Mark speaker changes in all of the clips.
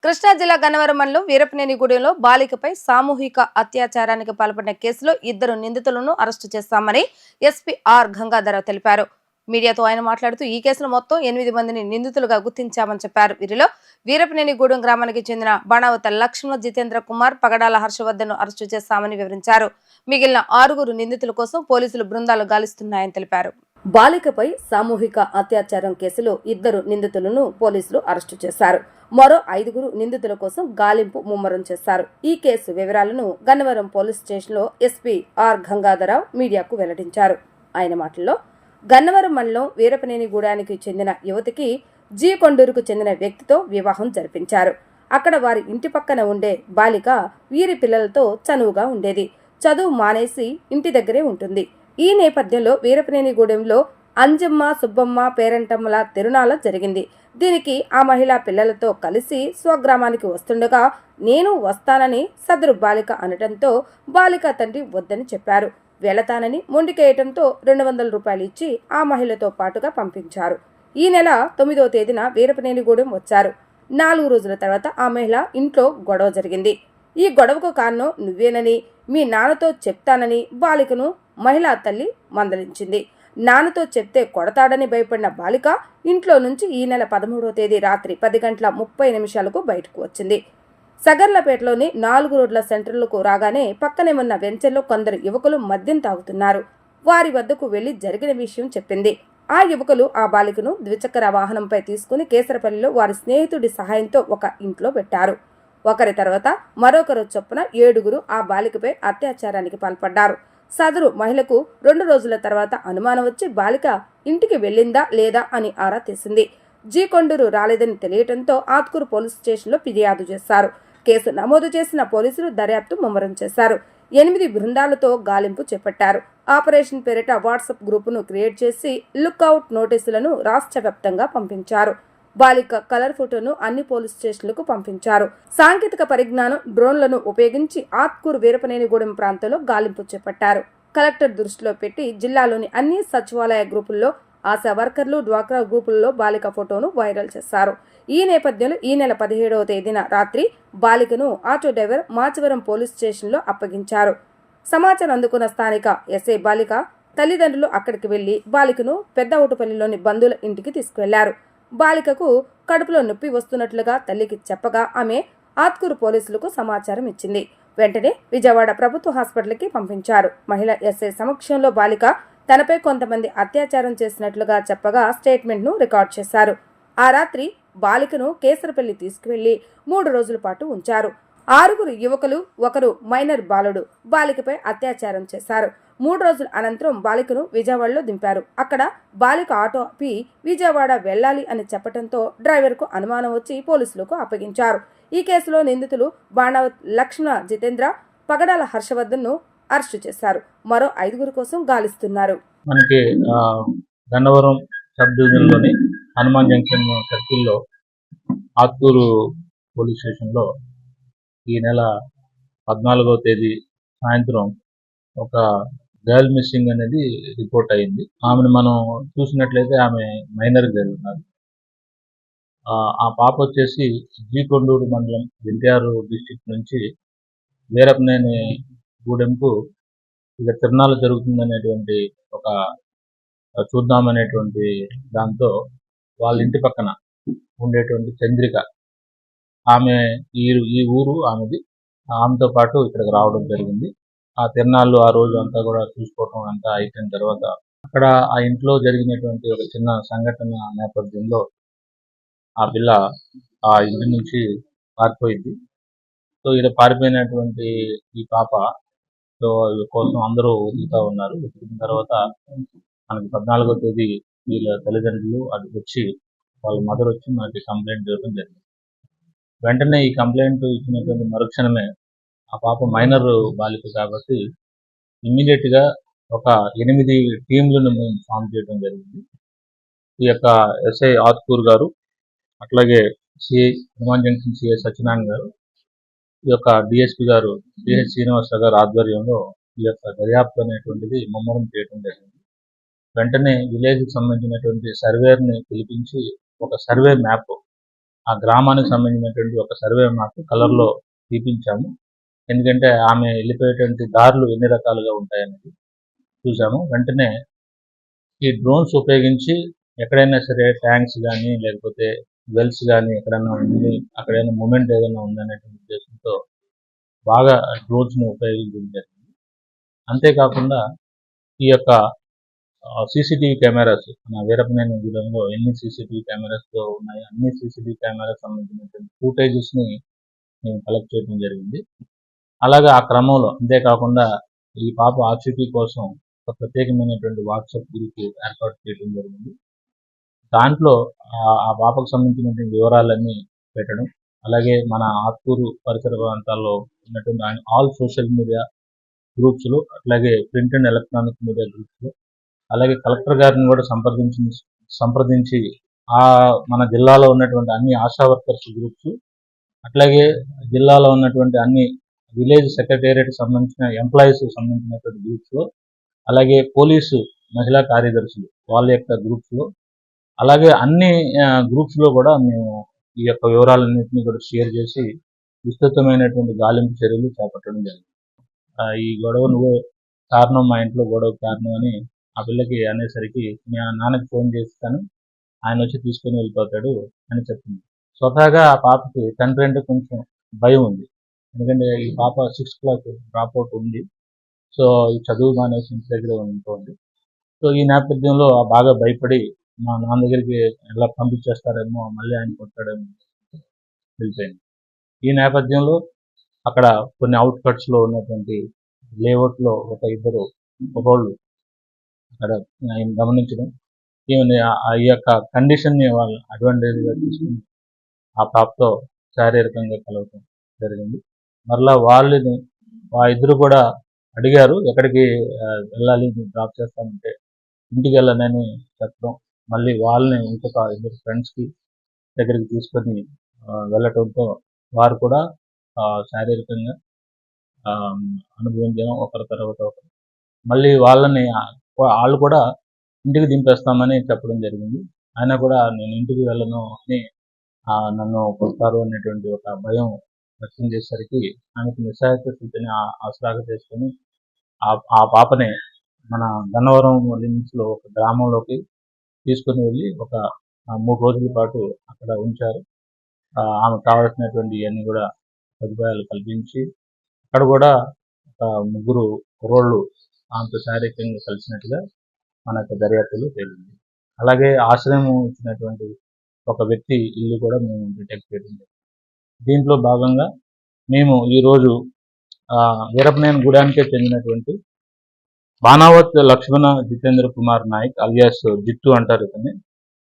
Speaker 1: కృష్ణా జిల్లా గన్నవరం మండలం వీరపనేనిగూడెంలో బాలికపై సామూహిక అత్యాచారానికి పాల్పడిన కేసులో 2 నిందితులను అరెస్టు చేస్తామని ఎస్పీ ఆర్ గంగాధరరావు తెలిపారు. మీడియాతో ఆయన మాట్లాడుతూ ఈ కేసులో మొత్తం 8 మందిని నిందితులుగా గుర్తించామని చెప్పారు. వీరిలో వీరపనేనిగూడెం గ్రామానికి చెందిన బాణావత లక్ష్మణ జితేంద్ర కుమార్, పగడాల హర్షవర్ధన్ అరెస్టు చేస్తామని వివరించారు. మిగిలిన 6 నిందితుల కోసం పోలీసులు బృందాలు గాలిస్తున్నాయని తెలిపారు. బాలికపై సామూహిక అత్యాచారం కేసులో 2 నిందితులను పోలీసులు అరెస్టు చేశారు. మరో 5 నిందితుల కోసం గాలింపు ముమ్మరం చేశారు. ఈ కేసు వివరాలను గన్నవరం పోలీస్ స్టేషన్లో ఎస్పీ ఆర్ గంగాధరరావు మీడియాకు వెల్లడించారు. ఆయన మాటల్లో గన్నవరం మండలం వీరపనేనిగూడానికి చెందిన యువతికి జీ కొండూరుకు చెందిన వ్యక్తితో వివాహం జరిపించారు. అక్కడ వారి ఇంటి పక్కన ఉండే బాలిక వీరి పిల్లలతో చనువుగా ఉండేది. చదువు మానేసి ఇంటి దగ్గరే ఉంటుంది. ఈ నేపథ్యంలో వీరపనేనిగూడెంలో అంజమ్మ, సుబ్బమ్మ పేరంటమ్మల తిరునాళ జరిగింది. దీనికి ఆ మహిళ పిల్లలతో కలిసి స్వగ్రామానికి వస్తుండగా నేను వస్తానని సదరు బాలిక అనటంతో బాలిక తండ్రి వద్దని చెప్పారు. వెళతానని మొండికేయటంతో 200 రూపాయలు ఇచ్చి ఆ మహిళతో పాటుగా పంపించారు. ఈ నెల 9వ తేదీన వీరపనేనిగూడెం వచ్చారు. 4 రోజుల తర్వాత ఆ మహిళ ఇంట్లో గొడవ జరిగింది. ఈ గొడవకు కారణం నువ్వేనని, మీ నాన్నతో చెప్తానని బాలికను మహిళా తల్లి మందలించింది. నాన్నతో చెప్తే కొడతాడని భయపడిన బాలిక ఇంట్లో నుంచి ఈ నెల 13వ తేదీ రాత్రి 10:30 బయటకు వచ్చింది. సగర్లపేటలోని 4 రోడ్ల సెంటర్లకు రాగానే పక్కనే ఉన్న వెంచర్లో కొందరు యువకులు మద్యం తాగుతున్నారు. వారి వద్దకు వెళ్లి జరిగిన విషయం చెప్పింది. ఆ యువకులు ఆ బాలికను ద్విచక్ర వాహనంపై తీసుకుని కేసరపల్లిలో వారి స్నేహితుడి సహాయంతో ఒక ఇంట్లో పెట్టారు. ఒకరి తర్వాత మరొకరు చొప్పున 7 ఆ బాలికపై అత్యాచారానికి పాల్పడ్డారు. సదరు మహిళకు 2 రోజుల తర్వాత అనుమానం వచ్చి బాలిక ఇంటికి వెళ్ళిందా లేదా అని ఆరా తీసింది. జీ కొండూరు రాలేదని తెలియటంతో ఆత్కూరు పోలీస్ స్టేషన్లో ఫిర్యాదు చేశారు. కేసు నమోదు చేసిన పోలీసులు దర్యాప్తు ముమ్మరం చేశారు. 8 బృందాలతో గాలింపు చేపట్టారు. ఆపరేషన్ పేరిట వాట్సాప్ గ్రూపును క్రియేట్ చేసి లుక్అవుట్ నోటీసులను రాష్ట్ర వ్యాప్తంగా పంపించారు. బాలిక కలర్ ఫోటోను అన్ని పోలీస్ స్టేషన్లకు పంపించారు. సాంకేతిక పరిజ్ఞానం డ్రోన్లను ఉపయోగించి ఆత్కూరు వీరపనేనిగూడెం ప్రాంతంలో గాలింపు చేపట్టారు. కలెక్టర్ దృష్టిలో పెట్టి జిల్లాలోని అన్ని సచివాలయ గ్రూపుల్లో, ఆశా వర్కర్లు, డ్వాక్రా గ్రూపుల్లో బాలిక ఫోటోను వైరల్ చేశారు. ఈ నేపథ్యంలో ఈ నెల 17వ తేదీన రాత్రి బాలికను ఆటో డ్రైవర్ మాచవరం పోలీస్ స్టేషన్లో అప్పగించారు. సమాచారం అందుకున్న స్థానిక ఎస్ఐ బాలిక తల్లిదండ్రులు అక్కడికి వెళ్లి బాలికను పెద్దవుటపల్లిలోని బంధువుల ఇంటికి తీసుకువెళ్లారు. బాలికకు కడుపులో నొప్పి వస్తున్నట్లుగా తల్లికి చెప్పగా ఆమె ఆత్కూరు పోలీసులకు సమాచారం ఇచ్చింది. వెంటనే విజయవాడ ప్రభుత్వ హాస్పిటల్కి పంపించారు. మహిళ ఎస్ఐ సమక్షంలో బాలిక తనపై కొంతమంది అత్యాచారం చేసినట్లుగా చెప్పగా స్టేట్మెంట్ను రికార్డ్ చేశారు. ఆ రాత్రి బాలికను కేసరపల్లి తీసుకువెళ్లి 3 రోజుల పాటు ఉంచారు. 6 యువకులు, ఒకరు మైనర్ బాలుడు బాలికపై అత్యాచారం చేశారు. 3 రోజుల అనంతరం బాలికను విజయవాడలో దింపారు. అక్కడ బాలిక ఆటో ఆపి విజయవాడ వెళ్లాలి అని చెప్పడంతో డ్రైవర్కు అనుమానం వచ్చి పోలీసులకు అప్పగించారు. ఈ కేసులో నిందితులు బాణావత్ లక్ష్మణ జితేంద్ర, పగడాల హర్షవర్ధన్ను అరెస్టు చేశారు. మరో 5 కోసం గాలిస్తున్నారు.
Speaker 2: మనకి గన్నవరం సబ్ డివిజన్లోని హనుమాన్ జంక్షన్ సర్కిల్లో ఆత్కూరు పోలీస్ స్టేషన్లో ఈ నెల 14వ తేదీ సాయంత్రం ఒక గర్ల్ మిస్సింగ్ అనేది రిపోర్ట్ అయింది. ఆమెను మనం చూసినట్లయితే ఆమె మైనర్ గర్ల్ ఉన్నారు. ఆ పాప వచ్చేసి జీ కొండూరు మండలం ఎన్టీఆర్ డిస్టిక్ నుంచి వీరపనేని గూడెంకు ఇక తిరునాళ్ళు జరుగుతుందనేటువంటి ఒక చూద్దామనేటువంటి దాంతో వాళ్ళ ఇంటి పక్కన ఉండేటువంటి చంద్రిక, ఆమె ఈ ఊరు ఆమెది. ఆమెతో పాటు ఇక్కడికి రావడం జరిగింది. ఆ తిరునాళ్ళు ఆ రోజు అంతా కూడా చూసుకోవటం అంతా అయిపోయిన తర్వాత అక్కడ ఆ ఇంట్లో జరిగినటువంటి ఒక చిన్న సంఘటన నేపథ్యంలో ఆ పిల్ల ఆ ఇంటి నుంచి పారిపోయింది. సో ఇలా పారిపోయినటువంటి ఈ పాప సో కోసం అందరూ వెతుకుతా ఉన్నారు. వెతికిన తర్వాత మనకి 14వ తేదీ వీళ్ళ తల్లిదండ్రులు అటు వచ్చి వాళ్ళ మదర్ వచ్చి మనకి కంప్లైంట్ ఇవ్వడం జరిగింది. వెంటనే ఈ కంప్లైంట్ ఇచ్చినటువంటి మరుక్షణమే ఆ పాప మైనర్ బాలిక కాబట్టి ఇమ్మీడియట్గా ఒక 8 టీంలను మేము ఫామ్ చేయడం జరిగింది. ఈ యొక్క ఎస్ఐ ఆత్కూర్ గారు, అట్లాగే CI Hanuman junction CI Satyanarayana గారు, ఈ యొక్క డిఎస్పీ గారు సిహెచ్ శ్రీనివాసరావు గారు ఆధ్వర్యంలో ఈ యొక్క దర్యాప్తు అనేటువంటిది ముమ్మరం చేయడం జరిగింది. వెంటనే విలేజ్కి సంబంధించినటువంటి సర్వేర్ని పిలిపించి ఒక సర్వే మ్యాప్ ఆ గ్రామానికి సంబంధించినటువంటి ఒక సర్వే మాకు కలర్లో తీపించాము. ఎందుకంటే ఆమె వెళ్ళిపోయేటువంటి దారులు ఎన్ని రకాలుగా ఉంటాయనేది చూసాము. వెంటనే ఈ డ్రోన్స్ ఉపయోగించి ఎక్కడైనా సరే ట్యాంక్స్ కానీ లేకపోతే వెల్స్ కానీ ఎక్కడైనా ఉంది, అక్కడైనా మూమెంట్ ఏదైనా ఉందనేటువంటి ఉద్దేశంతో బాగా డ్రోన్స్ని ఉపయోగించడం జరిగింది. అంతేకాకుండా ఈ యొక్క సీసీటీవీ కెమెరాస్ మన వీరపనేని గూడెంలో ఎన్ని సీసీటీవీ కెమెరాస్తో ఉన్నాయో అన్ని సీసీటీవీ కెమెరాస్ సంబంధించినటువంటి ఫుటేజెస్ని మేము కలెక్ట్ చేయడం జరిగింది. అలాగే ఆ క్రమంలో అంతేకాకుండా ఈ పాప ఆచూకీ కోసం ఒక ప్రత్యేకమైనటువంటి వాట్సాప్ గ్రూప్ ఏర్పాటు చేయడం జరిగింది. దాంట్లో ఆ పాపకు సంబంధించినటువంటి వివరాలన్నీ పెట్టడం, అలాగే మన ఆత్కూరు పరిసర ప్రాంతాల్లో ఉన్నటువంటి ఆల్ సోషల్ మీడియా గ్రూప్స్లో, అట్లాగే ప్రింట్ అండ్ ఎలక్ట్రానిక్ మీడియా గ్రూప్స్లో, అలాగే కలెక్టర్ గారిని కూడా సంప్రదించి మన జిల్లాలో ఉన్నటువంటి అన్ని ఆశా వర్కర్స్ గ్రూప్స్, అట్లాగే జిల్లాలో ఉన్నటువంటి అన్ని విలేజ్ సెక్రటేరియట్ సంబంధించిన ఎంప్లాయీస్ సంబంధించినటువంటి గ్రూప్స్లో, అలాగే పోలీసు మహిళా కార్యదర్శులు వాళ్ళ యొక్క గ్రూప్స్లో, అలాగే అన్ని గ్రూప్స్లో కూడా మేము ఈ యొక్క వివరాలన్నింటినీ కూడా షేర్ చేసి విస్తృతమైనటువంటి గాలింపు చర్యలు చేపట్టడం జరిగింది. ఈ గొడవ నువ్వే కారణం, మా ఇంట్లో గొడవ కారణం అని ఆ పిల్లకి అనేసరికి మా నాన్నకి ఫోన్ చేస్తాను, ఆయన వచ్చి తీసుకొని వెళ్ళిపోతాడు అని చెప్పింది. స్వతహాగా ఆ పాపకి తండ్రి అంటే కొంచెం భయం ఉంది. ఎందుకంటే ఈ పాప 6th క్లాస్ డ్రాప్ అవుట్ ఉంది. సో ఈ చదువు మానేసి ఇంటి దగ్గర ఉంటుంది. సో ఈ నేపథ్యంలో బాగా భయపడి మా నాన్న దగ్గరికి ఎలా పంపించేస్తారేమో, మళ్ళీ ఆయన కొట్టాడేమో వెళ్ళిపోయింది. ఈ నేపథ్యంలో అక్కడ కొన్ని అవుట్కట్స్లో ఉన్నటువంటి లేఅవుట్లో ఇద్దరు ఒకళ్ళు అక్కడ గమనించడం, ఈమె ఈ యొక్క కండిషన్ని వాళ్ళు అడ్వాంటేజ్గా తీసుకుని ఆ పాపతో శారీరకంగా కలవటం జరిగింది. మరలా వాళ్ళని ఇద్దరు కూడా అడిగారు, ఎక్కడికి వెళ్ళాలి డ్రాప్ చేస్తామంటే ఇంటికి వెళ్ళనని చెప్పడం, మళ్ళీ వాళ్ళని ఇంకొక ఇద్దరు ఫ్రెండ్స్కి దగ్గరికి తీసుకొని వెళ్ళటంతో వారు కూడా శారీరకంగా అనుభవించడం ఒకరి తర్వాత ఒకరు. మళ్ళీ వాళ్ళు కూడా ఇంటికి దింపేస్తామని చెప్పడం జరిగింది. అయినా కూడా నేను ఇంటికి వెళ్ళను అని నన్ను కొడతారు అనేటువంటి ఒక భయం వ్యక్తం చేసేసరికి ఆమెకు నిస్సహాయత స్థితిని ఆసరాగా చేసుకొని ఆ పాపని మన గన్నవరం లిమిట్స్లో ఒక గ్రామంలోకి తీసుకుని వెళ్ళి ఒక 3 రోజుల పాటు అక్కడ ఉంచారు. ఆమెకు కావాల్సినటువంటి ఇవన్నీ కూడా సదుపాయాలు కల్పించి అక్కడ కూడా ఒక 3 కుర్రోళ్ళు ఆమెతో శారీరకంగా కలిసినట్టుగా మనకు దర్యాప్తులో తేలింది. అలాగే ఆశ్రయం ఇచ్చినటువంటి ఒక వ్యక్తి ఇల్లు కూడా మేము డిటెక్ట్ చేయడం జరిగింది. దీంట్లో భాగంగా మేము ఈరోజు వీరపనేని గూడానికే చెందినటువంటి బాణావత్ లక్ష్మణ జితేంద్ర కుమార్ నాయక్ అలియాస్ జిట్టు అంటారు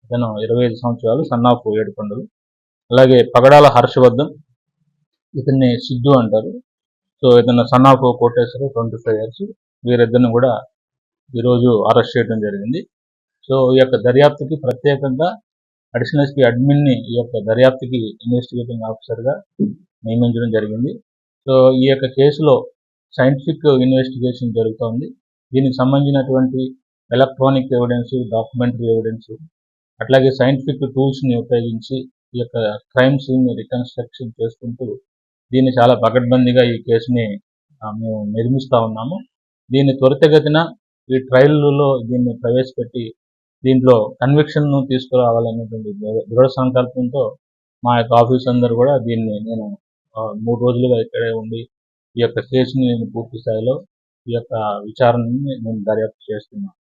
Speaker 2: ఇతను 25 సంవత్సరాలు, సన్ ఆఫ్ ఏడుకొండలు. అలాగే పగడాల హర్షవర్ధన్, ఇతన్ని సిద్ధు అంటారు. సో ఇతను సన్ ఆఫ్ కోటేశ్వర 25 years. వీరిద్దరిని కూడా ఈరోజు అరెస్ట్ చేయడం జరిగింది. సో ఈ యొక్క దర్యాప్తుకి ప్రత్యేకంగా అడిషనల్ ఎస్పీ అడ్మిన్ని ఈ యొక్క దర్యాప్తుకి ఇన్వెస్టిగేటింగ్ ఆఫీసర్గా నియమించడం జరిగింది. సో ఈ యొక్క కేసులో సైంటిఫిక్ ఇన్వెస్టిగేషన్ జరుగుతోంది. దీనికి సంబంధించినటువంటి ఎలక్ట్రానిక్ ఎవిడెన్స్, డాక్యుమెంటరీ ఎవిడెన్స్, అట్లాగే సైంటిఫిక్ టూల్స్ని ఉపయోగించి ఈ యొక్క క్రైమ్ సీన్ రికన్స్ట్రక్షన్ చేసుకుంటూ దీన్ని చాలా పకడ్బందీగా ఈ కేసుని మేము నిర్మిస్తూ ఉన్నాము. దీన్ని త్వరితగతిన ఈ ట్రయల్లో దీన్ని ప్రవేశపెట్టి దీంట్లో కన్విక్షన్ను తీసుకురావాలనేటువంటి దృఢ సంకల్పంతో మా యొక్క ఆఫీస్ అందరూ కూడా దీన్ని నేను 3 రోజులుగా ఇక్కడే ఉండి ఈ యొక్క కేసుని నేను పూర్తి స్థాయిలో ఈ యొక్క విచారణని నేను దర్యాప్తు చేస్తున్నాను.